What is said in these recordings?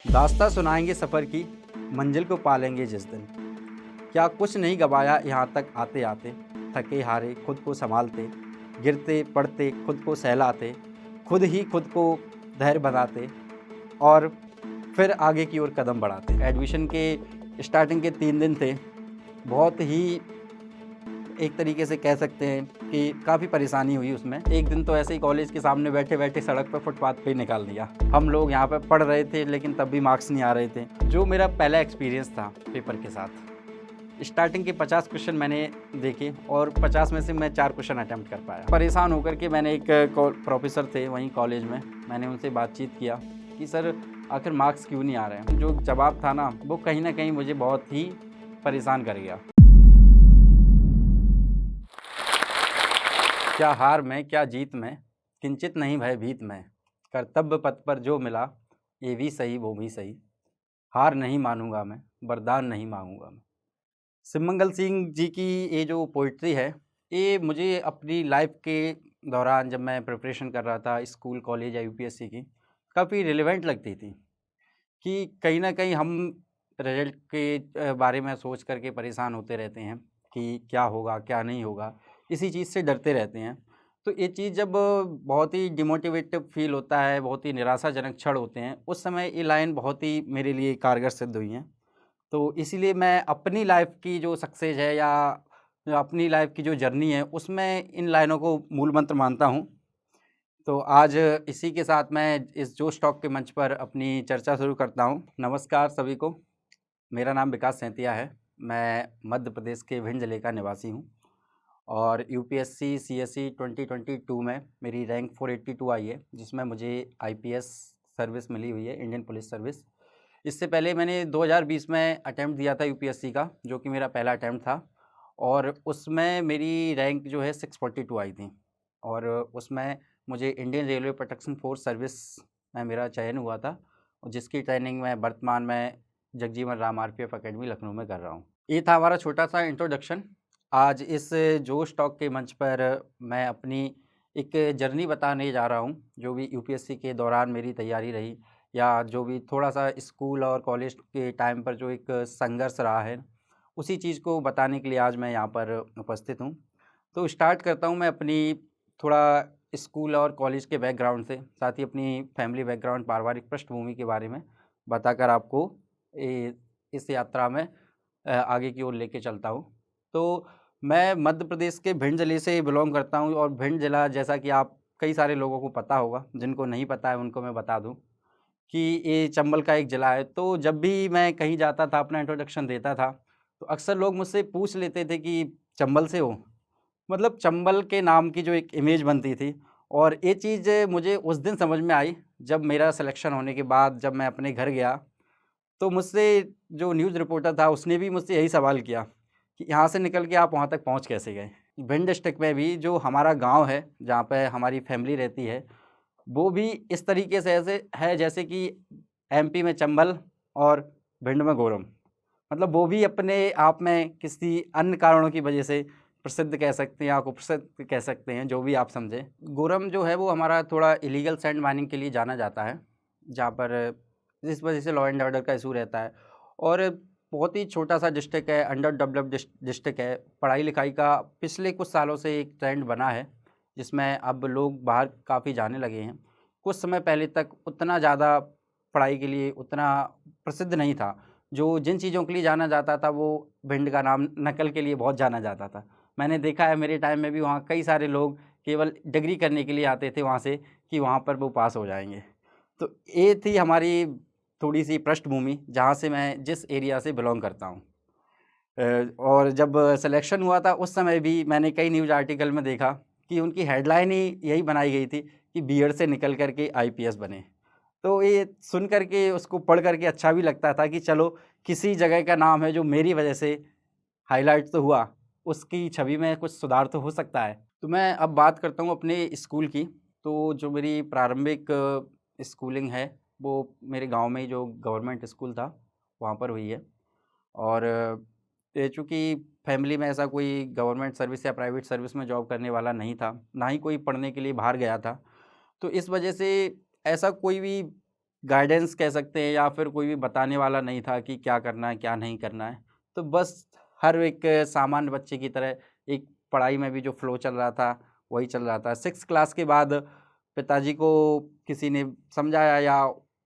दास्तां सुनाएंगे सफ़र की, मंजिल को पालेंगे जिस दिन। क्या कुछ नहीं गवाया यहाँ तक आते आते, थके हारे खुद को संभालते, गिरते पड़ते खुद को सहलाते, खुद ही खुद को धैर्य बनाते और फिर आगे की ओर कदम बढ़ाते। एडमिशन के स्टार्टिंग के 3 दिन थे, बहुत ही एक तरीके से कह सकते हैं कि काफ़ी परेशानी हुई उसमें। एक दिन तो ऐसे ही कॉलेज के सामने बैठे-बैठे सड़क पे फुटपाथ पे ही निकाल दिया। हम लोग यहाँ पे पढ़ रहे थे लेकिन तब भी मार्क्स नहीं आ रहे थे। जो मेरा पहला एक्सपीरियंस था पेपर के साथ, स्टार्टिंग के 50 क्वेश्चन मैंने देखे और 50 में से मैं 4 क्वेश्चन अटेम्प्ट कर पाया। परेशान होकर के मैंने एक प्रोफेसर थे वहीं कॉलेज में, मैंने उनसे बातचीत किया कि सर आखिर मार्क्स क्यों नहीं आ रहे हैं। जो जवाब था ना वो कहीं न कहीं मुझे बहुत ही परेशान कर गया। क्या हार में क्या जीत में, किंचित नहीं भयभीत मैं, कर्तव्य पथ पर जो मिला ये भी सही वो भी सही, हार नहीं मानूंगा मैं, वरदान नहीं मांगूंगा मैं। सिमंगल सिंह जी की ये जो पोइट्री है, ये मुझे अपनी लाइफ के दौरान जब मैं प्रिपरेशन कर रहा था स्कूल कॉलेज या यूपीएससी की, काफ़ी रिलेवेंट लगती थी कि कहीं ना कहीं हम रिजल्ट के बारे में सोच करके परेशान होते रहते हैं कि क्या होगा क्या नहीं होगा, इसी चीज़ से डरते रहते हैं। तो ये चीज़ जब बहुत ही डिमोटिवेटिव फील होता है, बहुत ही निराशाजनक क्षण होते हैं, उस समय ये लाइन बहुत ही मेरे लिए कारगर सिद्ध हुई हैं। तो इसीलिए मैं अपनी लाइफ की जो सक्सेस है या जो अपनी लाइफ की जो जर्नी है उसमें इन लाइनों को मूल मंत्र मानता हूँ। तो आज इसी के साथ मैं इस जोश टॉक के मंच पर अपनी चर्चा शुरू करता हूँ। नमस्कार सभी को, मेरा नाम विकास सैंतिया है। मैं मध्य प्रदेश के भिंड जिले का निवासी हूँ और यूपीएससी सीएसई 2022 में मेरी रैंक 482 आई है, जिसमें मुझे आईपीएस सर्विस मिली हुई है, इंडियन पुलिस सर्विस। इससे पहले मैंने 2020 में अटेम्प्ट दिया था यूपीएससी का, जो कि मेरा पहला अटेम्प्ट था और उसमें मेरी रैंक जो है 642 आई थी और उसमें मुझे Indian railway protection force service में मेरा चयन हुआ था, जिसकी ट्रेनिंग मैं वर्तमान में जगजीवन राम आरपीएफ अकेडमी लखनऊ में कर रहा हूँ। ये था हमारा छोटा सा इंट्रोडक्शन। आज इस जोश टॉक के मंच पर मैं अपनी एक जर्नी बताने जा रहा हूँ, जो भी यूपीएससी के दौरान मेरी तैयारी रही या जो भी थोड़ा सा स्कूल और कॉलेज के टाइम पर जो एक संघर्ष रहा है, उसी चीज़ को बताने के लिए आज मैं यहाँ पर उपस्थित हूँ। तो स्टार्ट करता हूँ मैं अपनी थोड़ा स्कूल और कॉलेज के बैकग्राउंड से, साथ ही अपनी फैमिली बैकग्राउंड, पारिवारिक पृष्ठभूमि के बारे में बताकर आपको इस यात्रा में आगे की ओर लेके चलता हूँ। तो मैं मध्य प्रदेश के भिंड ज़िले से बिलॉन्ग करता हूँ और भिंड ज़िला, जैसा कि आप कई सारे लोगों को पता होगा, जिनको नहीं पता है उनको मैं बता दूँ कि ये चंबल का एक ज़िला है। तो जब भी मैं कहीं जाता था, अपना इंट्रोडक्शन देता था, तो अक्सर लोग मुझसे पूछ लेते थे कि चंबल से हो? मतलब चंबल के नाम की जो एक इमेज बनती थी, और ये चीज़ मुझे उस दिन समझ में आई जब मेरा सिलेक्शन होने के बाद जब मैं अपने घर गया, तो मुझसे जो न्यूज़ रिपोर्टर था उसने भी मुझसे यही सवाल किया कि यहाँ से निकल के आप वहाँ तक पहुँच कैसे गए? भिंड डिस्ट्रिक्ट में भी जो हमारा गाँव है, जहाँ पे हमारी फैमिली रहती है, वो भी इस तरीके से ऐसे है जैसे कि एमपी में चंबल और भिंड में गोरम। मतलब वो भी अपने आप में किसी अन्य कारणों की वजह से प्रसिद्ध कह सकते हैं या कुप्रसिद्ध कह सकते हैं, जो भी आप समझें। गोरम जो है वो हमारा थोड़ा इलीगल सैंड माइनिंग के लिए जाना जाता है, जहाँ पर जिस वजह से लॉ एंड ऑर्डर का इशू रहता है और बहुत ही छोटा-सा डिस्ट्रिक्ट है, अंडर डेवलप्ड डिस्ट्रिक्ट है। पढ़ाई-लिखाई का पिछले कुछ सालों से एक ट्रेंड बना है, जिसमें अब लोग बाहर काफ़ी जाने लगे हैं। कुछ समय पहले तक उतना ज़्यादा पढ़ाई के लिए उतना प्रसिद्ध नहीं था। जो जिन चीज़ों के लिए जाना जाता था वो भिंड का नाम नकल के लिए बहुत जाना जाता था। मैंने देखा है मेरे टाइम में भी वहाँ कई सारे लोग केवल डिग्री करने के लिए आते थे वहाँ से कि वहाँ पर वो पास हो जाएँगे। तो ये थी हमारी थोड़ी-सी पृष्ठभूमि, जहाँ से मैं जिस एरिया से बिलॉन्ग करता हूँ। और जब सिलेक्शन हुआ था उस समय भी मैंने कई न्यूज़ आर्टिकल में देखा कि उनकी हेडलाइन ही यही बनाई गई थी कि बीएड से निकल कर के आईपीएस बने। तो ये सुन कर के, उसको पढ़ कर के अच्छा भी लगता था कि चलो किसी जगह का नाम है जो मेरी वजह से हाइलाइट तो हुआ, उसकी छवि में कुछ सुधार तो हो सकता है। तो मैं अब बात करता हूँ अपने स्कूल की। तो जो मेरी प्रारंभिक स्कूलिंग है वो मेरे गाँव में ही जो गवर्नमेंट स्कूल था वहाँ पर हुई है। और चूँकि फैमिली में ऐसा कोई गवर्नमेंट सर्विस या प्राइवेट सर्विस में जॉब करने वाला नहीं था, ना ही कोई पढ़ने के लिए बाहर गया था। तो इस वजह से ऐसा कोई भी गाइडेंस कह सकते हैं, या फिर कोई भी बताने वाला नहीं था कि क्या करना है, क्या नहीं करना है। तो बस हर एक सामान्य बच्चे की तरह एक पढ़ाई में भी जो फ़्लो चल रहा था, वही चल रहा था। 6th क्लास के बाद पिताजी को किसी ने समझाया, या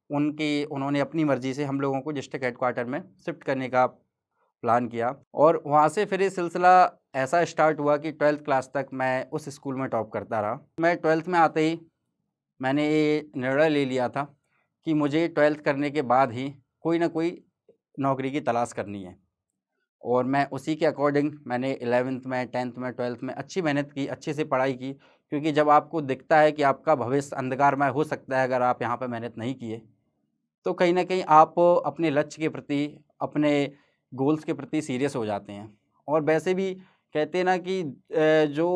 उन्होंने अपनी मर्ज़ी से हम लोगों को डिस्ट्रिक्ट हेडक्वार्टर में शिफ्ट करने का प्लान किया, और वहाँ से फिर ये सिलसिला ऐसा स्टार्ट हुआ कि 12th क्लास तक मैं उस स्कूल में टॉप करता रहा। मैं 12th में आते ही मैंने ये निर्णय ले लिया था कि मुझे 12th करने के बाद ही कोई ना कोई नौकरी की तलाश करनी है, और मैं उसी के अकॉर्डिंग मैंने 11th में, 10th में, 12th में अच्छी मेहनत की, अच्छे से पढ़ाई की। क्योंकि जब आपको दिखता है कि आपका भविष्य अंधकारमय हो सकता है अगर आप यहाँ पे मेहनत नहीं किए, तो कहीं न कहीं आप अपने लक्ष्य के प्रति, अपने गोल्स के प्रति सीरियस हो जाते हैं। और वैसे भी कहते हैं ना कि जो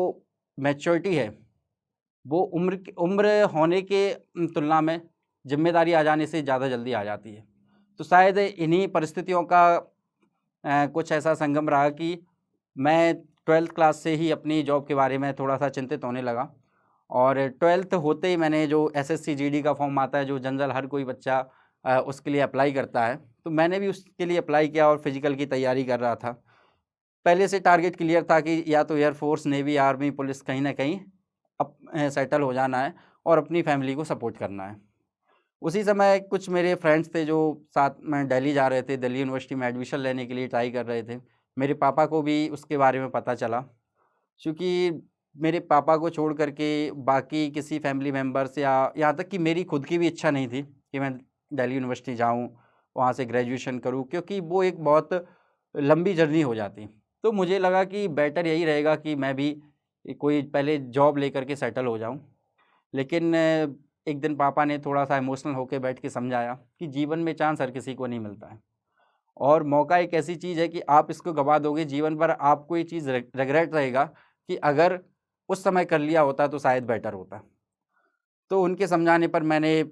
मैच्योरिटी है, वो उम्र होने के तुलना में ज़िम्मेदारी आ जाने से ज़्यादा जल्दी आ जाती है। तो शायद इन्हीं परिस्थितियों का कुछ ऐसा संगम रहा कि मैं 12th क्लास से ही अपनी जॉब के बारे में थोड़ा-सा चिंतित होने लगा, और 12th होते ही मैंने जो एसएससी जीडी का फॉर्म आता है, जो जनरल हर कोई बच्चा उसके लिए अप्लाई करता है, तो मैंने भी उसके लिए अप्लाई किया और फिज़िकल की तैयारी कर रहा था। पहले से टारगेट क्लियर था कि या तो air force, navy, army, police कहीं न कहीं सेटल हो जाना है और अपनी फैमिली को सपोर्ट करना है। उसी समय कुछ मेरे फ्रेंड्स थे जो साथ में दिल्ली जा रहे थे, दिल्ली यूनिवर्सिटी में एडमिशन लेने के लिए ट्राई कर रहे थे। मेरे पापा को भी उसके बारे में पता चला, चूँकि मेरे पापा को छोड़ कर के बाकी किसी फैमिली मेंबर्स, या यहाँ तक कि मेरी खुद की भी इच्छा नहीं थी कि मैं दिल्ली यूनिवर्सिटी जाऊँ, वहाँ से ग्रेजुएशन करूँ, क्योंकि वो एक बहुत लंबी जर्नी हो जाती। तो मुझे लगा कि बेटर यही रहेगा कि मैं भी कोई पहले जॉब लेकर के सेटल हो जाऊँ। लेकिन एक दिन पापा ने थोड़ा-सा इमोशनल होके बैठ के समझाया कि जीवन में चांस हर किसी को नहीं मिलता है, और मौका एक ऐसी चीज़ है कि आप इसको गँवा दोगे जीवन भर, आपको ये चीज़ रिग्रेट रहेगा कि अगर उस समय कर लिया होता तो शायद बेटर होता। तो उनके समझाने पर मैंने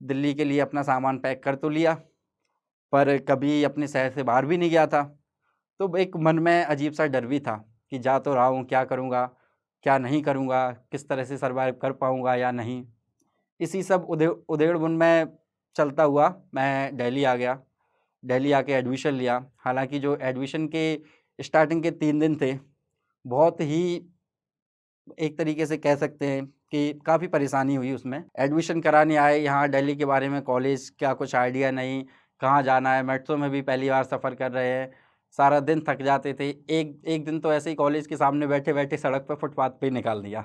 दिल्ली के लिए अपना सामान पैक कर तो लिया, पर कभी अपने शहर से बाहर भी नहीं गया था। तो एक मन में अजीब-सा डर भी था कि जा तो रहा हूँ, क्या करूँगा, क्या नहीं करूँगा, किस तरह से सर्वाइव कर पाऊँगा या नहीं। इसी सब उधेड़-बुन में चलता हुआ मैं दिल्ली आ गया। दिल्ली आके एडमिशन लिया। हालाँकि जो एडमिशन के स्टार्टिंग के 3 दिन थे, बहुत ही एक तरीके से कह सकते हैं कि काफ़ी परेशानी हुई उसमें। एडमिशन कराने आए यहाँ दिल्ली के बारे में, कॉलेज का कुछ आइडिया नहीं, कहाँ जाना है, मेट्रो में भी पहली बार सफ़र कर रहे हैं, सारा दिन थक जाते थे। एक एक दिन तो ऐसे ही कॉलेज के सामने बैठे-बैठे सड़क पे फुटपाथ पे ही निकाल दिया।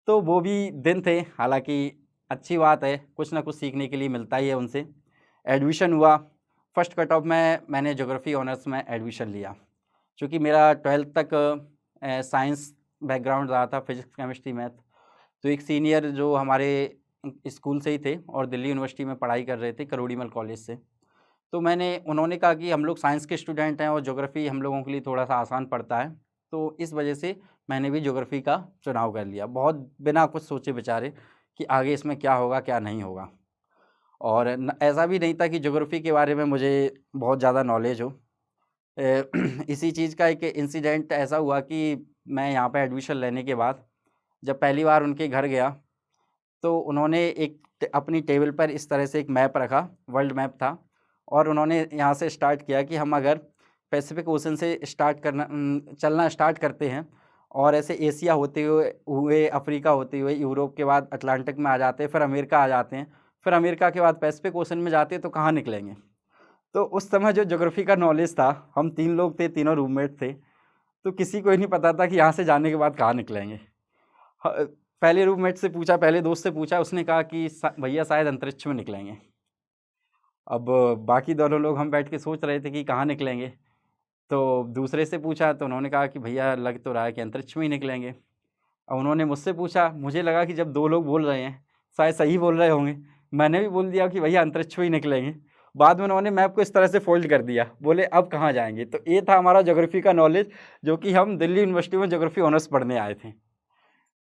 तो वो भी दिन थे, हालाँकि अच्छी बात है, कुछ ना कुछ सीखने के लिए मिलता ही है उनसे। एडमिशन हुआ, फर्स्ट कट ऑफ में मैंने ज्योग्राफ़ी ऑनर्स में एडमिशन लिया। चूँकि मेरा 12th तक साइंस बैकग्राउंड रहा था, फिज़िक्स, केमिस्ट्री, मैथ। तो एक सीनियर जो हमारे स्कूल से ही थे और दिल्ली यूनिवर्सिटी में पढ़ाई कर रहे थे करोड़ीमल कॉलेज से। तो उन्होंने कहा कि हम लोग साइंस के स्टूडेंट हैं और ज्योग्राफ़ी हम लोगों के लिए थोड़ा-सा आसान पड़ता है। तो इस वजह से मैंने भी ज्योग्राफ़ी का चुनाव कर लिया, बहुत बिना कुछ सोचे-विचारे कि आगे इसमें क्या होगा, क्या नहीं होगा। और न ऐसा भी नहीं था कि ज्योग्राफ़ी के बारे में मुझे बहुत ज़्यादा नॉलेज हो। इसी चीज़ का एक इंसिडेंट ऐसा हुआ कि मैं यहाँ पे एडमिशन लेने के बाद जब पहली बार उनके घर गया, तो उन्होंने अपनी टेबल पर इस तरह से एक मैप रखा, वर्ल्ड मैप था, और उन्होंने यहाँ से स्टार्ट किया कि हम अगर पैसिफिक ओशन से चलना स्टार्ट करते हैं और ऐसे एशिया होते हुए अफ्रीका होते हुए यूरोप के बाद अटलांटिक में आ जाते हैं, फिर अमेरिका आ जाते हैं, फिर अमेरिका के बाद पैसिफिक ओशन में जाते हैं, तो कहाँ निकलेंगे। तो उस समय जो ज्योग्राफी का नॉलेज था, हम 3 लोग थे, तीनों रूममेट थे, तो किसी को ही नहीं पता था कि यहाँ से जाने के बाद कहाँ निकलेंगे। ह पहले रूममेट से पूछा, पहले दोस्त से पूछा, उसने कहा कि भैया शायद अंतरिक्ष में निकलेंगे। अब बाकी दोनों लोग हम बैठ के सोच रहे थे कि कहाँ निकलेंगे, तो दूसरे से पूछा तो उन्होंने कहा कि भैया लग तो रहा है कि अंतरिक्ष में ही निकलेंगे। अब उन्होंने मुझसे पूछा, मुझे लगा कि जब 2 लोग बोल रहे हैं, शायद सही बोल रहे होंगे। मैंने भी बोल दिया कि भैया अंतरिक्ष में ही निकलेंगे। बाद में उन्होंने मैप को इस तरह से फ़ोल्ड कर दिया, बोले अब कहाँ जाएँगे? तो ये था हमारा ज्योग्राफ़ी का नॉलेज, जो कि हम दिल्ली यूनिवर्सिटी में ज्योग्राफ़ी ऑनर्स पढ़ने आए थे।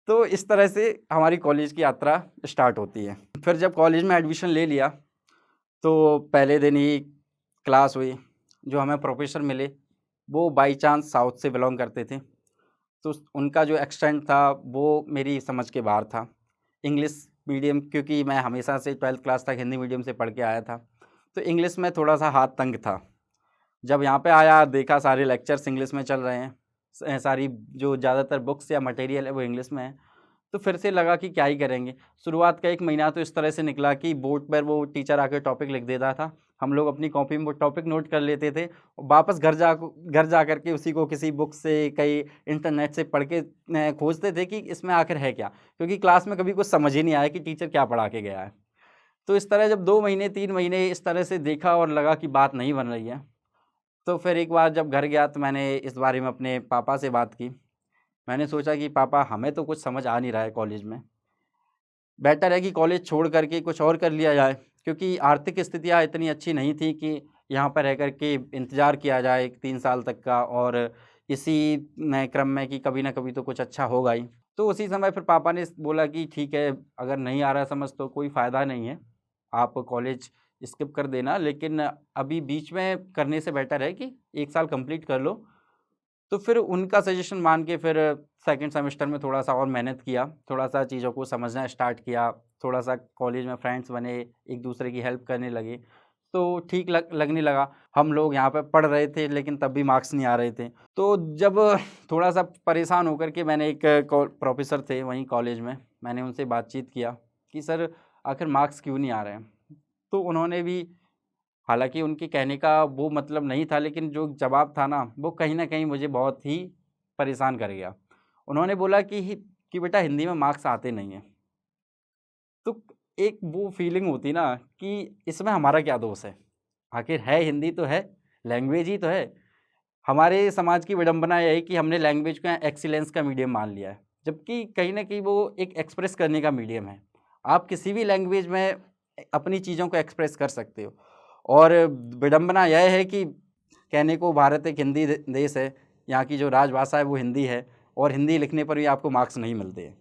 तो इस तरह से हमारी कॉलेज की यात्रा स्टार्ट होती है। फिर जब कॉलेज में एडमिशन ले लिया, तो पहले दिन ही क्लास हुई। जो हमें प्रोफ़ेसर मिले, वो बाई चांस साउथ से बिलॉन्ग करते थे। तो उनका जो एक्सेंट था, वो मेरी समझ के बाहर था। इंग्लिश मीडियम, क्योंकि मैं हमेशा से 12th क्लास तक हिंदी मीडियम से पढ़ के आया था, तो इंग्लिश में थोड़ा सा हाथ तंग था। जब यहाँ पे आया, देखा सारे लेक्चर्स इंग्लिश में चल रहे हैं, सारी जो ज़्यादातर बुक्स या मटेरियल है वो इंग्लिश में है, तो फिर से लगा कि क्या ही करेंगे। शुरुआत का 1 महीना तो इस तरह से निकला कि बोर्ड पर वो टीचर आकर टॉपिक लिख देता था, हम लोग अपनी कॉपी में वो टॉपिक नोट कर लेते थे, और वापस घर जा कर के उसी को किसी बुक से, कई इंटरनेट से पढ़ के खोजते थे कि इसमें आखिर है क्या, क्योंकि क्लास में कभी कुछ समझ ही नहीं आया कि टीचर क्या पढ़ा के गया है। तो इस तरह जब 2 महीने 3 महीने इस तरह से देखा और लगा कि बात नहीं बन रही है, तो फिर एक बार जब घर गया तो मैंने इस बारे में अपने पापा से बात की। मैंने सोचा कि पापा, हमें तो कुछ समझ आ नहीं रहा है कॉलेज में, बेटर है कि कॉलेज छोड़ कर के कुछ और कर लिया जाए, क्योंकि आर्थिक स्थितियाँ इतनी अच्छी नहीं थी कि यहाँ पर रह कर के इंतज़ार किया जाए 3 साल तक का, और इसी में क्रम में कि कभी ना कभी तो कुछ अच्छा होगा ही। तो उसी समय फिर पापा ने बोला कि ठीक है, अगर नहीं आ रहा समझ तो कोई फ़ायदा नहीं है, आप कॉलेज स्किप कर देना, लेकिन अभी बीच में करने से बेटर है कि 1 साल कंप्लीट कर लो। तो फिर उनका सजेशन मान के फिर सेकंड सेमेस्टर में थोड़ा-सा और मेहनत किया, थोड़ा-सा चीज़ों को समझना स्टार्ट किया, थोड़ा-सा कॉलेज में फ्रेंड्स बने, एक-दूसरे की हेल्प करने लगे, तो ठीक लगने लगा। हम लोग यहाँ पे पढ़ रहे थे लेकिन तब भी मार्क्स नहीं आ रहे थे। तो जब थोड़ा-सा परेशान होकर के मैंने एक प्रोफ़ेसर थे वहीं कॉलेज में, मैंने उनसे बातचीत किया कि सर, आखिर मार्क्स क्यों नहीं आ रहे हैं? तो उन्होंने भी, हालाँकि उनके कहने का वो मतलब नहीं था, लेकिन जो जवाब था ना, वो कहीं न कहीं मुझे बहुत ही परेशान कर गया। उन्होंने बोला कि बेटा, हिंदी में मार्क्स आते नहीं हैं। तो एक वो फीलिंग होती ना कि इसमें हमारा क्या दोष है? आखिर है हिंदी तो है, लैंग्वेज ही तो है। हमारे समाज की विडंबना ये है कि हमने लैंग्वेज को एक्सीलेंस का मीडियम मान लिया है, जबकि कहीं न कहीं वो एक एक्सप्रेस करने का मीडियम है। आप किसी भी लैंग्वेज में अपनी चीज़ों को एक्सप्रेस कर सकते हो, और विडंबना यह है कि कहने को भारत एक हिंदी देश है, यहाँ की जो राजभाषा है वो हिंदी है, और हिंदी लिखने पर भी आपको मार्क्स नहीं मिलते हैं।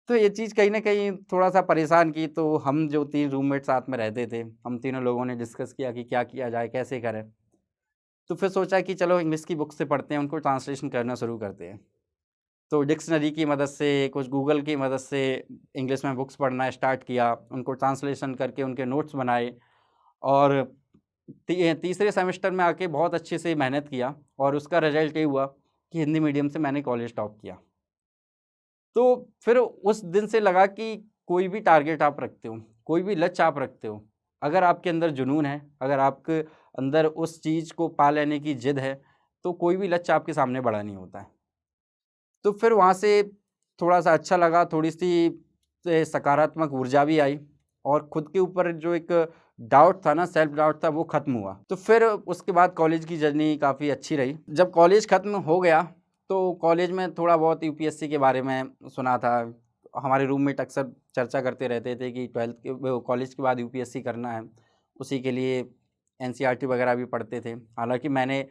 तो ये चीज़ कहीं न कहीं थोड़ा-सा परेशान की, तो हम जो 3 रूममेट साथ में रहते थे, हम तीनों लोगों ने डिस्कस किया कि क्या किया जाए, कैसे करें? तो फिर सोचा कि चलो इंग्लिश की बुक से पढ़ते हैं, उनको ट्रांसलेशन करना शुरू करते हैं। तो डिक्शनरी की मदद से, कुछ गूगल की मदद से इंग्लिश में बुक्स पढ़ना स्टार्ट किया, उनको ट्रांसलेशन करके उनके नोट्स बनाए, और तीसरे सेमेस्टर में आके बहुत अच्छे से मेहनत किया, और उसका रिज़ल्ट ये हुआ कि हिंदी मीडियम से मैंने कॉलेज टॉप किया। तो फिर उस दिन से लगा कि कोई भी टारगेट आप रखते हो, कोई भी लक्ष्य आप रखते हो, अगर आपके अंदर जुनून है, अगर आपके अंदर उस चीज़ को पा लेने की ज़िद है, तो कोई भी लक्ष्य आपके सामने बड़ा नहीं होता है। तो फिर वहाँ से थोड़ा-सा अच्छा लगा, थोड़ी-सी सकारात्मक ऊर्जा भी आई, और खुद के ऊपर जो एक डाउट था ना, सेल्फ डाउट था, वो ख़त्म हुआ। तो फिर उसके बाद कॉलेज की जर्नी काफ़ी अच्छी रही। जब कॉलेज ख़त्म हो गया, तो कॉलेज में थोड़ा बहुत यूपीएससी के बारे में सुना था। हमारे रूममेट अक्सर चर्चा करते रहते थे कि 12th के वो कॉलेज के बाद यूपीएससी करना है, उसी के लिए एनसीईआरटी वगैरह भी पढ़ते थे। हालाँकि मैंने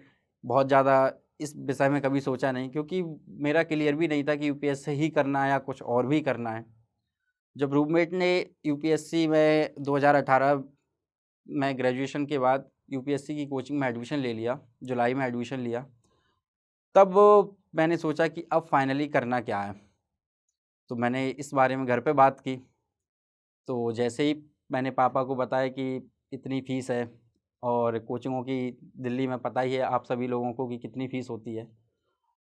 बहुत ज़्यादा इस विषय में कभी सोचा नहीं, क्योंकि मेरा क्लियर भी नहीं था कि यूपीएससी ही करना है या कुछ और भी करना है। जब रूममेट ने यूपीएससी में 2018 में ग्रेजुएशन के बाद यूपीएससी की कोचिंग में एडमिशन ले लिया, जुलाई में एडमिशन लिया, तब मैंने सोचा कि अब फाइनली करना क्या है। तो मैंने इस बारे में घर पे बात की, तो जैसे ही मैंने पापा को बताया कि इतनी फ़ीस है, और कोचिंगों की दिल्ली में पता ही है आप सभी लोगों को कि कितनी फ़ीस होती है।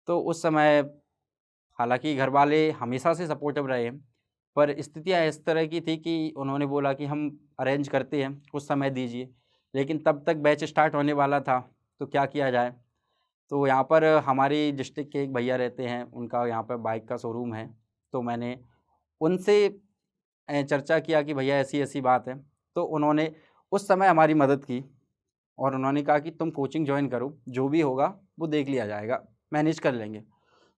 तो उस समय, हालाँकि घरवाले हमेशा से सपोर्टिव रहे हैं, पर स्थितियाँ इस तरह की थी कि उन्होंने बोला कि हम अरेंज करते हैं, कुछ समय दीजिए। लेकिन तब तक बैच स्टार्ट होने वाला था, तो क्या किया जाए? तो यहाँ पर हमारी डिस्ट्रिक्ट के एक भैया रहते हैं, उनका यहाँ पर बाइक का शोरूम है, तो मैंने उनसे चर्चा किया कि भैया ऐसी-ऐसी बात है। तो उन्होंने उस समय हमारी मदद की, और उन्होंने कहा कि तुम कोचिंग जॉइन करो, जो भी होगा वो देख लिया जाएगा, मैनेज कर लेंगे।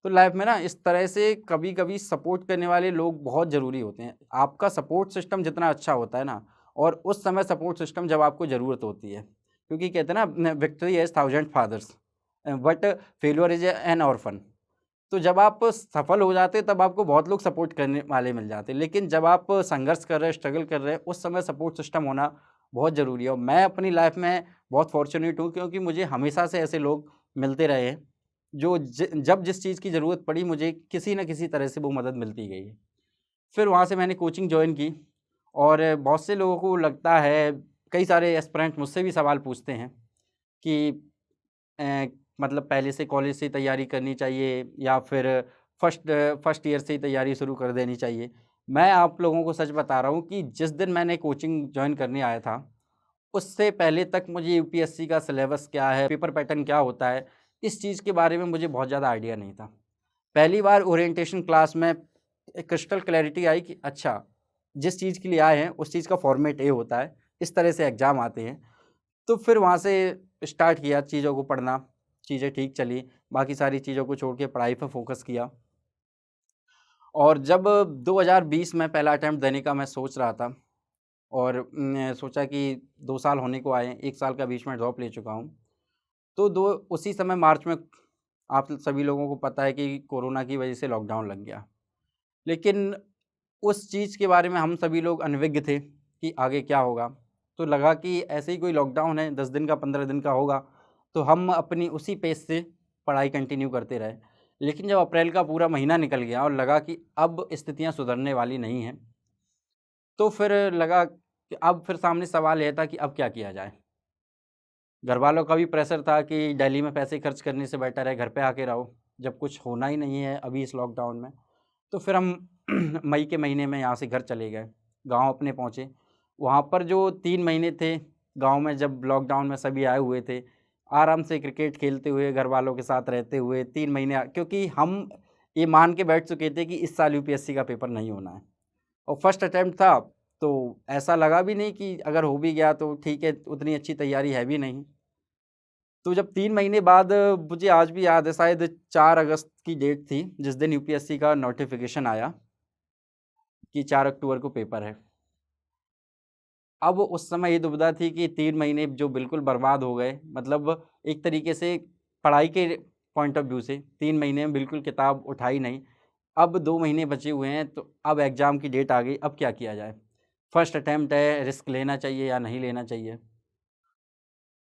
तो लाइफ में ना इस तरह से कभी-कभी सपोर्ट करने वाले लोग बहुत ज़रूरी होते हैं। आपका सपोर्ट सिस्टम जितना अच्छा होता है ना, और उस समय सपोर्ट सिस्टम जब आपको ज़रूरत होती है, क्योंकि कहते हैं ना, victory has thousand fathers but failure is an orphan. तो जब आप सफल हो जाते हैं तब आपको बहुत लोग सपोर्ट करने वाले मिल जाते हैं, लेकिन जब आप संघर्ष कर रहे हैं, स्ट्रगल कर रहे हैं, उस समय सपोर्ट सिस्टम होना बहुत ज़रूरी है। और मैं अपनी लाइफ में बहुत फॉर्च्यूनेट हूँ, क्योंकि मुझे हमेशा से ऐसे लोग मिलते रहे हैं, जो जब जिस चीज़ की ज़रूरत पड़ी मुझे किसी न किसी तरह से वो मदद मिलती गई है। फिर वहाँ से मैंने कोचिंग जॉइन की और बहुत से लोगों को लगता है, कई सारे एस्पिरेंट मुझसे भी सवाल पूछते हैं कि मतलब पहले से कॉलेज से तैयारी करनी चाहिए या फिर फर्स्ट ईयर से ही तैयारी शुरू कर देनी चाहिए। मैं आप लोगों को सच बता रहा हूँ कि जिस दिन मैंने कोचिंग जॉइन करने आया था, उससे पहले तक मुझे यूपीएससी का सिलेबस क्या है, पेपर पैटर्न क्या होता है, इस चीज़ के बारे में मुझे बहुत ज़्यादा आइडिया नहीं था। पहली बार ओरिएंटेशन क्लास में एक क्रिस्टल क्लैरिटी आई कि अच्छा, जिस चीज़ के लिए आए हैं उस चीज़ का फॉर्मेट ये होता है, इस तरह से एग्ज़ाम आते हैं। तो फिर वहाँ से स्टार्ट किया चीज़ों को पढ़ना, चीज़ें ठीक चली, बाकी सारी चीज़ों को छोड़ के पढ़ाई पे फ़ोकस किया। और जब 2020 में पहला अटेम्प्ट देने का मैं सोच रहा था और सोचा कि 2 साल होने को आए, 1 साल का बीच में ड्रॉप ले चुका हूँ। तो उसी समय मार्च में आप सभी लोगों को पता है कि कोरोना की वजह से लॉकडाउन लग गया। लेकिन उस चीज़ के बारे में हम सभी लोग अनभिज्ञ थे कि आगे क्या होगा। तो लगा कि ऐसे ही कोई लॉकडाउन है, 10 दिन का 15 दिन का होगा, तो हम अपनी उसी पेस से पढ़ाई कंटिन्यू करते रहे। लेकिन जब अप्रैल का पूरा महीना निकल गया और लगा कि अब स्थितियाँ सुधरने वाली नहीं हैं, तो फिर लगा कि अब फिर सामने सवाल ये था कि अब क्या किया जाए। घरवालों का भी प्रेशर था कि दिल्ली में पैसे खर्च करने से बेटर है घर पे आके रहो, जब कुछ होना ही नहीं है अभी इस लॉकडाउन में। तो फिर हम मई के महीने में यहाँ से घर चले गए, गाँव अपने पहुँचे। वहाँ पर जो 3 महीने थे गाँव में, जब लॉकडाउन में सभी आए हुए थे, आराम से क्रिकेट खेलते हुए, घरवालों के साथ रहते हुए 3 महीने, क्योंकि हम ये मान के बैठ चुके थे कि इस साल यूपीएससी का पेपर नहीं होना है और फर्स्ट अटेम्प्ट था, तो ऐसा लगा भी नहीं कि अगर हो भी गया तो ठीक है, उतनी अच्छी तैयारी है भी नहीं। तो जब 3 महीने बाद, मुझे आज भी याद है, शायद 4 अगस्त की डेट थी, जिस दिन यूपीएससी का नोटिफ़िकेशन आया कि 4 अक्टूबर को पेपर है। अब उस समय ये दुविधा थी कि 3 महीने जो बिल्कुल बर्बाद हो गए, मतलब एक तरीके से पढ़ाई के पॉइंट ऑफ व्यू से 3 महीने में बिल्कुल किताब उठाई नहीं। अब 2 महीने बचे हुए हैं, तो अब एग्ज़ाम की डेट आ गई, अब क्या किया जाए? फर्स्ट अटेम्प्ट है, रिस्क लेना चाहिए या नहीं लेना चाहिए?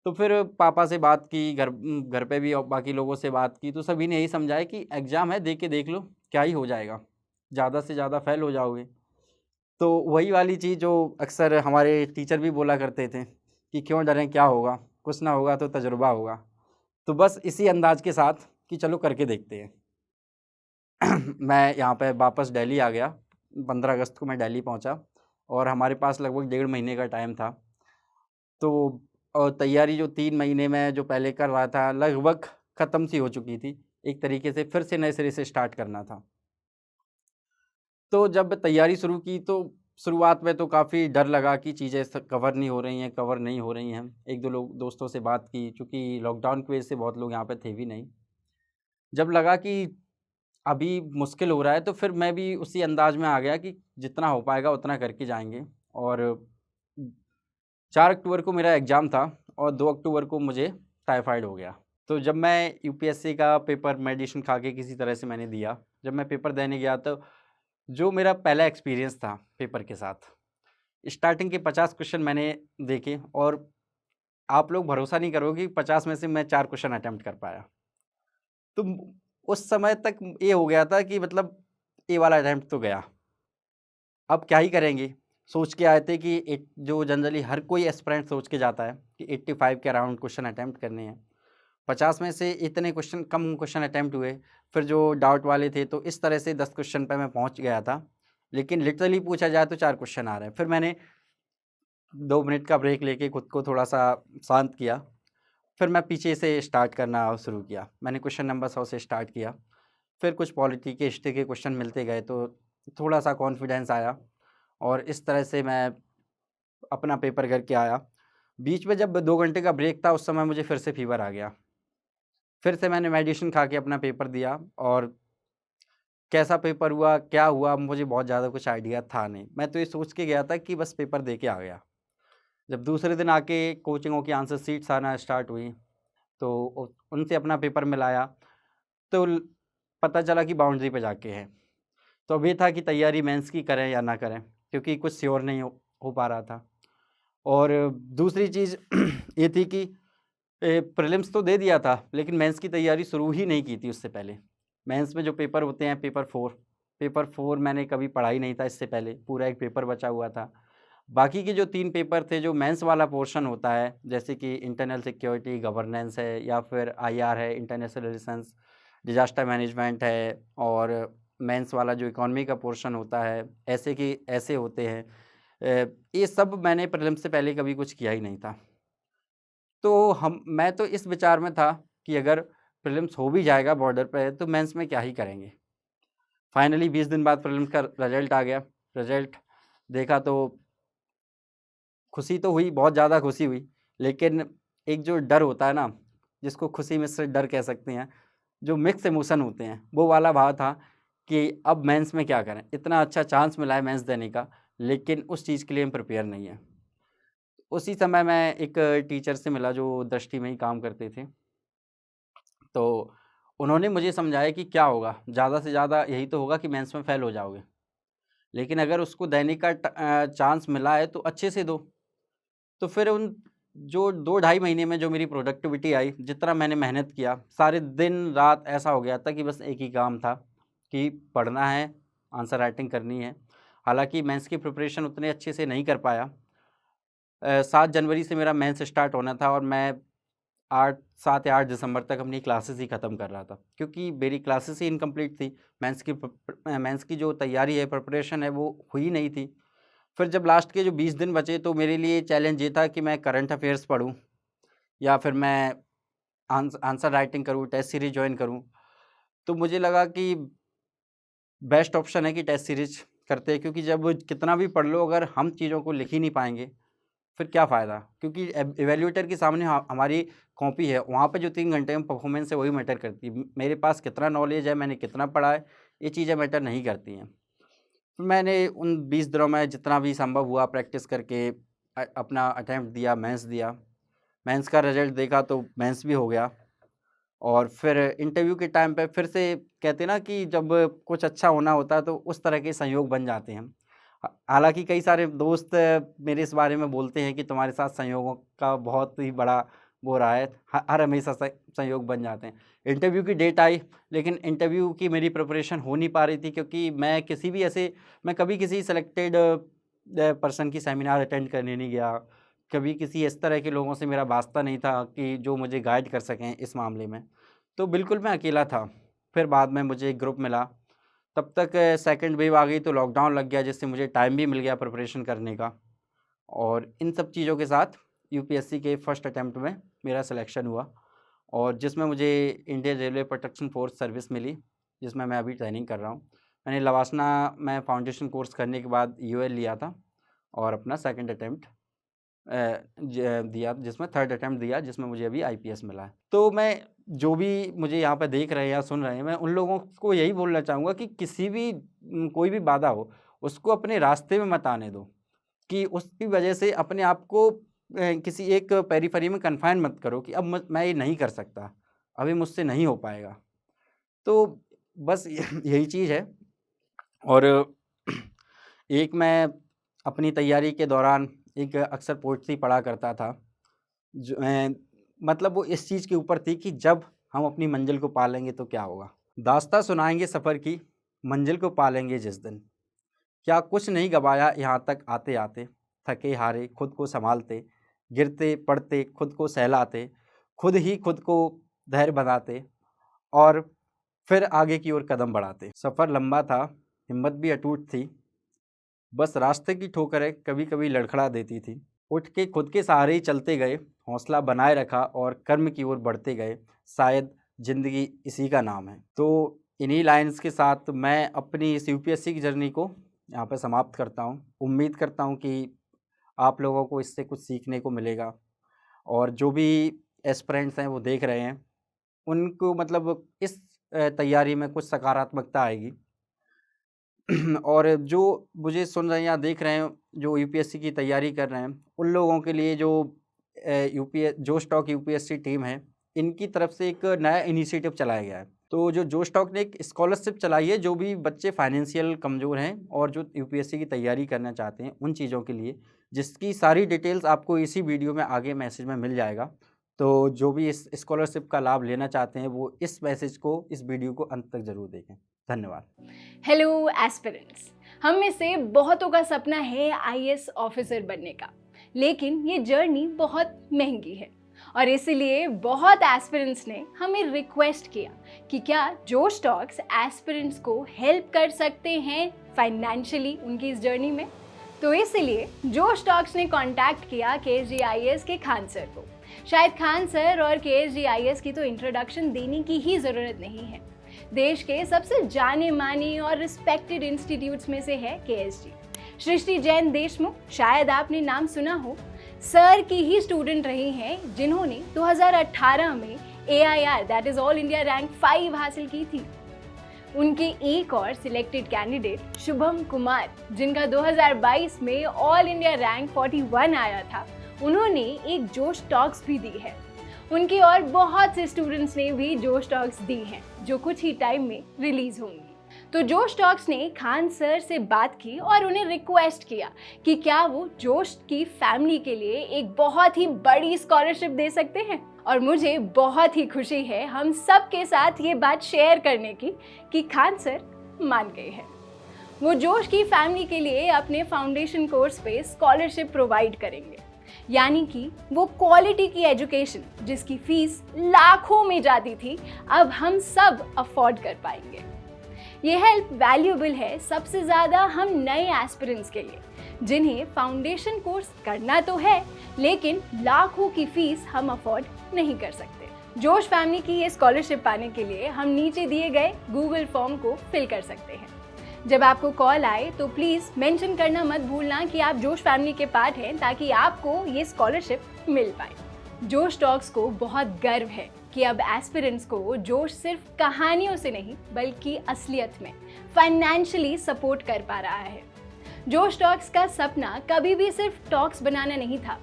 तो फिर पापा से बात की, घर पे भी और बाकी लोगों से बात की, तो सभी ने यही समझाया कि एग्ज़ाम है, दे के देख लो, क्या ही हो जाएगा? ज़्यादा से ज़्यादा फ़ेल हो जाओगे। तो वही वाली चीज़ जो अक्सर हमारे टीचर भी बोला करते थे कि क्यों डरें, क्या होगा? कुछ ना होगा तो तजुर्बा होगा। तो बस इसी अंदाज़ के साथ कि चलो करके देखते हैं। मैं यहाँ पे वापस दिल्ली आ गया, 15 अगस्त को मैं दिल्ली पहुँचा और हमारे पास लगभग 1.5 महीने का टाइम था। तो तैयारी जो 3 महीने में जो पहले कर रहा था, लगभग ख़त्म सी हो चुकी थी। एक तरीके से फिर से नए सिरे से स्टार्ट करना था। तो जब तैयारी शुरू की तो शुरुआत में तो काफ़ी डर लगा कि चीज़ें कवर नहीं हो रही हैं, कवर नहीं हो रही हैं। 1-2 लोग दोस्तों से बात की, चूँकि लॉकडाउन की वजह से बहुत लोग यहाँ पे थे भी नहीं। जब लगा कि अभी मुश्किल हो रहा है, तो फिर मैं भी उसी अंदाज़ में आ गया कि जितना हो पाएगा उतना करके जाएँगे। और 4 अक्टूबर को मेरा एग्ज़ाम था और 2 अक्टूबर को मुझे टाइफाइड हो गया। तो जब मैं यूपीएससी का पेपर मेडिसिन खा के किसी तरह से मैंने दिया, जब मैं पेपर देने गया तो जो मेरा पहला एक्सपीरियंस था पेपर के साथ, स्टार्टिंग के 50 क्वेश्चन मैंने देखे और आप लोग भरोसा नहीं करोगे, 50 में से मैं 4 क्वेश्चन अटेम्प्ट कर पाया। तो उस समय तक ये हो गया था कि मतलब ये वाला अटेम्प्ट तो गया, अब क्या ही करेंगे? सोच के आए थे कि जो जनरली हर कोई एस्पिरेंट सोच के जाता है कि 85 के अराउंड क्वेश्चन अटेम्प्ट करने हैं। 50 में से इतने क्वेश्चन, कम क्वेश्चन अटेम्प्ट हुए, फिर जो डाउट वाले थे, तो इस तरह से 10 क्वेश्चन पे मैं पहुँच गया था। लेकिन लिटरली पूछा जाए तो 4 क्वेश्चन आ रहे हैं। फिर मैंने 2 मिनट का ब्रेक लेके खुद को थोड़ा-सा शांत किया। फिर मैं पीछे से स्टार्ट करना शुरू किया। मैंने क्वेश्चन नंबर 100 से स्टार्ट किया। फिर कुछ पॉलिटी के, हिस्ट्री के क्वेश्चन मिलते गए, तो थोड़ा-सा कॉन्फिडेंस आया और इस तरह से मैं अपना पेपर करके आया। बीच में जब 2 घंटे का ब्रेक था, उस समय मुझे फिर से फ़ीवर आ गया। फिर से मैंने मेडिसिन खा के अपना पेपर दिया और कैसा पेपर हुआ, क्या हुआ, मुझे बहुत ज़्यादा कुछ आइडिया था नहीं। मैं तो ये सोच के गया था कि बस पेपर दे के आ गया। जब दूसरे दिन आके कोचिंगों की आंसर शीट्स आना स्टार्ट हुई, तो उनसे अपना पेपर मिलाया, तो पता चला कि बाउंड्री पे जाके है। तो अब ये था कि तैयारी मेंस की करें या ना करें, क्योंकि कुछ श्योर नहीं हो पा रहा था। और दूसरी चीज़ ये थी कि प्रीलिम्स तो दे दिया था, लेकिन मेंस की तैयारी शुरू ही नहीं की थी उससे पहले। मेंस में जो पेपर होते हैं, पेपर 4, पेपर 4 मैंने कभी पढ़ा ही नहीं था इससे पहले, पूरा एक पेपर बचा हुआ था। बाकी के जो 3 पेपर थे, जो मेंस वाला पोर्शन होता है, जैसे कि इंटरनल सिक्योरिटी, गवर्नेंस है या फिर आईआर है, इंटरनेशनल रिलेशंस, डिज़ास्टर मैनेजमेंट है और मेंस वाला जो इकोनॉमी का पोर्शन होता है, ऐसे होते हैं। ये सब मैंने प्रीलिम्स से पहले कभी कुछ किया ही नहीं था। तो मैं तो इस विचार में था कि अगर प्रीलिम्स हो भी जाएगा बॉर्डर पे तो मेंस में क्या ही करेंगे। फाइनली 20 दिन बाद प्रीलिम्स का रिजल्ट आ गया। रिजल्ट देखा तो खुशी तो हुई, बहुत ज़्यादा खुशी हुई, लेकिन एक जो डर होता है ना, जिसको खुशी मिश्रित डर कह सकते हैं, जो मिक्स इमोशन होते हैं, वो वाला भाव था कि अब मेंस में क्या करें? इतना अच्छा चांस मिला है मेंस देने का, लेकिन उस चीज़ के लिए हम प्रिपेयर नहीं हैं। उसी समय मैं एक टीचर से मिला जो दृष्टि में ही काम करते थे। तो उन्होंने मुझे समझाया कि क्या होगा, ज़्यादा से ज़्यादा यही तो होगा कि मेंस में फ़ेल हो जाओगे। लेकिन अगर उसको देने का चांस मिला है तो अच्छे से दो। तो फिर उन जो 2 ढाई महीने में जो मेरी प्रोडक्टिविटी आई, जितना मैंने मेहनत किया, सारे दिन-रात ऐसा हो गया था कि बस एक ही काम था कि पढ़ना है, आंसर राइटिंग करनी है। हालाँकि मेंस की प्रिपरेशन उतने अच्छे से नहीं कर पाया। 7 जनवरी से मेरा मेंस स्टार्ट होना था और मैं 7 या 8 दिसंबर तक अपनी क्लासेस ही ख़त्म कर रहा था, क्योंकि मेरी क्लासेस ही इनकम्प्लीट थी। मेंस की जो तैयारी है, प्रिपरेशन है, वो हुई नहीं थी। फिर जब लास्ट के जो 20 दिन बचे तो मेरे लिए चैलेंज ये था कि मैं करंट अफ़ेयर्स पढूँ या फिर मैं आंसर राइटिंग करूँ, टेस्ट सीरीज़ जॉइन करूँ। तो मुझे लगा कि बेस्ट ऑप्शन है कि टेस्ट सीरीज़ करते हैं, क्योंकि जब कितना भी पढ़ लो, अगर हम चीज़ों को लिख ही नहीं पाएँगे, फिर क्या फ़ायदा? क्योंकि इवैल्यूएटर के सामने हमारी कॉपी है, वहाँ पे जो 3 घंटे में परफ़ॉर्मेंस है वही मैटर करती है। मेरे पास कितना नॉलेज है, मैंने कितना पढ़ा है, ये चीज़ें मैटर नहीं करती हैं। मैंने उन 20 दिनों में जितना भी संभव हुआ प्रैक्टिस करके अपना अटेम्प्ट दिया, मेंस दिया। मेंस का रिज़ल्ट देखा तो मेंस भी हो गया और फिर इंटरव्यू के टाइम पे फिर से कहते हैं ना कि जब कुछ अच्छा होना होता है तो उस तरह के संयोग बन जाते हैं। हालाँकि कई सारे दोस्त मेरे इस बारे में बोलते हैं कि तुम्हारे साथ संयोगों का बहुत ही बड़ा वो रहा है, हर हमेशा संयोग बन जाते हैं। इंटरव्यू की डेट आई, लेकिन इंटरव्यू की मेरी प्रिपरेशन हो नहीं पा रही थी, क्योंकि मैं कभी किसी सिलेक्टेड पर्सन की सेमिनार अटेंड करने नहीं गया। कभी किसी इस तरह के लोगों से मेरा वास्ता नहीं था कि जो मुझे गाइड कर सकें इस मामले में। तो बिल्कुल मैं अकेला था। फिर बाद में मुझे एक ग्रुप मिला। तब तक सेकंड वेव आ गई तो लॉकडाउन लग गया, जिससे मुझे टाइम भी मिल गया प्रिपरेशन करने का। और इन सब चीज़ों के साथ यूपीएससी के फर्स्ट अटेम्प्ट में मेरा सिलेक्शन हुआ और जिसमें मुझे Indian railway protection force service मिली, जिसमें मैं अभी ट्रेनिंग कर रहा हूँ। मैंने लवासना में फाउंडेशन कोर्स करने के बाद यूएल लिया था और अपना सेकंड अटेम्प्ट दिया, जिसमें थर्ड अटेम्प्ट दिया, जिसमें मुझे अभी आईपीएस मिला है। तो मैं जो भी मुझे यहाँ पे देख रहे हैं या सुन रहे हैं, मैं उन लोगों को यही बोलना चाहूँगा कि किसी भी कोई भी बाधा हो, उसको अपने रास्ते में मत आने दो, कि उसकी वजह से अपने आप को किसी एक पेरिफेरी में कन्फाइन मत करो कि अब मैं ये नहीं कर सकता, अभी मुझसे नहीं हो पाएगा। तो बस यही चीज़ है। और एक मैं अपनी तैयारी के दौरान एक अक्सर पोएट्री पढ़ा करता था, जो मतलब वो इस चीज़ के ऊपर थी कि जब हम अपनी मंज़िल को पा लेंगे तो क्या होगा? दास्ताँ सुनाएँगे सफ़र की, मंज़िल को पा लेंगे जिस दिन। क्या कुछ नहीं गँवाया यहाँ तक आते-आते, थके-हारे खुद को सँभालते, गिरते-पड़ते खुद को सहलाते, खुद ही खुद को धैर्य बनाते और फिर आगे की ओर कदम बढ़ाते। सफ़र लंबा था, हिम्मत भी अटूट थी, बस रास्ते की ठोकरें कभी-कभी लड़खड़ा देती थी। उठ के खुद के सहारे ही चलते गए, हौसला बनाए रखा और कर्म की ओर बढ़ते गए, शायद ज़िंदगी इसी का नाम है। तो इन्हीं लाइन्स के साथ मैं अपनी इस यूपीएससी की जर्नी को यहाँ पे समाप्त करता हूँ। उम्मीद करता हूँ कि आप लोगों को इससे कुछ सीखने को मिलेगा और जो भी एस्पिरेंट्स हैं वो देख रहे हैं, उनको मतलब इस तैयारी में कुछ सकारात्मकता आएगी। और जो मुझे सुन रहे हैं या देख रहे हैं, जो यूपीएससी की तैयारी कर रहे हैं, उन लोगों के लिए जो जोश टॉक यूपीएससी टीम है, इनकी तरफ से एक नया इनिशिएटिव चलाया गया है। तो जो जोश टॉक ने एक स्कॉलरशिप चलाई है, जो भी बच्चे फाइनेंशियल कमज़ोर हैं और जो यूपीएससी की तैयारी करना चाहते हैं, उन चीज़ों के लिए, जिसकी सारी डिटेल्स आपको इसी वीडियो में आगे मैसेज में मिल जाएगा। तो जो भी इस स्कॉलरशिप का लाभ लेना चाहते हैं, वो इस मैसेज को, इस वीडियो को अंत तक ज़रूर देखें। धन्यवाद। हेलो एस्पिरेंट्स, हम में से बहुतों का सपना है आईएएस ऑफिसर बनने का, लेकिन ये जर्नी बहुत महंगी है और इसीलिए बहुत एस्पिरेंट्स ने हमें रिक्वेस्ट किया कि क्या जोश टॉक्स एस्पिरेंट्स को हेल्प कर सकते हैं फाइनेंशियली उनकी इस जर्नी में। तो इसीलिए जोश टॉक्स ने कांटेक्ट किया केएसजीआईएएस के खान सर को। शायद खान सर और केएसजीआईएएस की तो इंट्रोडक्शन देने की ही ज़रूरत नहीं है। देश के सबसे जाने माने और रिस्पेक्टेड इंस्टीट्यूट्स में से है केएसजी। सृष्टि जैन देशमुख, शायद आपने नाम सुना हो, सर की ही स्टूडेंट रही हैं जिन्होंने 2018 में AIR that is all India rank 5 हासिल की थी। उनके एक और सिलेक्टेड कैंडिडेट शुभम कुमार, जिनका 2022 में ऑल इंडिया रैंक 41 आया था, उन्होंने एक जोश टॉक्स भी दी है। उनकी और बहुत से स्टूडेंट्स ने भी जोश टॉक्स दी हैं जो कुछ ही टाइम में रिलीज होंगी। तो जोश टॉक्स ने खान सर से बात की और उन्हें रिक्वेस्ट किया कि क्या वो जोश की फैमिली के लिए एक बहुत ही बड़ी स्कॉलरशिप दे सकते हैं। और मुझे बहुत ही खुशी है हम सब के साथ ये बात शेयर करने की कि खान सर मान गए हैं। वो जोश की फैमिली के लिए अपने फाउंडेशन कोर्स पे स्कॉलरशिप प्रोवाइड करेंगे, यानी कि वो क्वालिटी की एजुकेशन जिसकी फीस लाखों में जाती थी, अब हम सब अफोर्ड कर पाएंगे। ये हेल्प वैल्यूएबल है सबसे ज़्यादा हम नए एस्पिरेंट्स के लिए, जिन्हें फाउंडेशन कोर्स करना तो है लेकिन लाखों की फीस हम अफोर्ड नहीं कर सकते। जोश फैमिली की ये स्कॉलरशिप पाने के लिए हम नीचे दिए गए गूगल फॉर्म को फिल कर सकते हैं। जब आपको कॉल आए तो प्लीज़ मेंशन करना मत भूलना कि आप जोश फैमिली के पार्ट हैं, ताकि आपको ये स्कॉलरशिप मिल पाए। जोश टॉक्स को बहुत गर्व है कि अब एस्पिरेंट्स को जोश सिर्फ कहानियों से नहीं बल्कि असलियत में फाइनेंशियली सपोर्ट कर पा रहा है। जोश टॉक्स का सपना कभी भी सिर्फ टॉक्स बनाना नहीं था।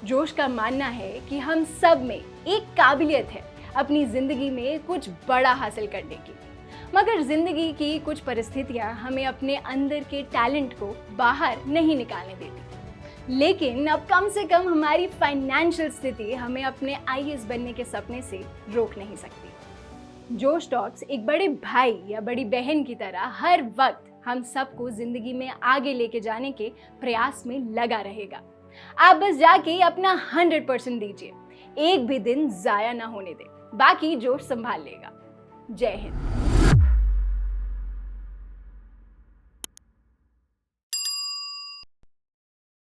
जोश का मानना है कि हम सब में एक काबिलियत है अपनी ज़िंदगी में कुछ बड़ा हासिल करने की, मगर ज़िंदगी की कुछ परिस्थितियां हमें अपने अंदर के टैलेंट को बाहर नहीं निकालने देती। लेकिन अब कम से कम हमारी फाइनेंशियल स्थिति हमें अपने आईएएस बनने के सपने से रोक नहीं सकती। जोश टॉक्स एक बड़े भाई या बड़ी बहन की तरह हर वक्त हम सबको जिंदगी में आगे लेके जाने के प्रयास में लगा रहेगा। आप बस जाके अपना 100% दीजिए, एक भी दिन जाया ना होने दे, बाकी जोश संभाल लेगा। जय हिंद।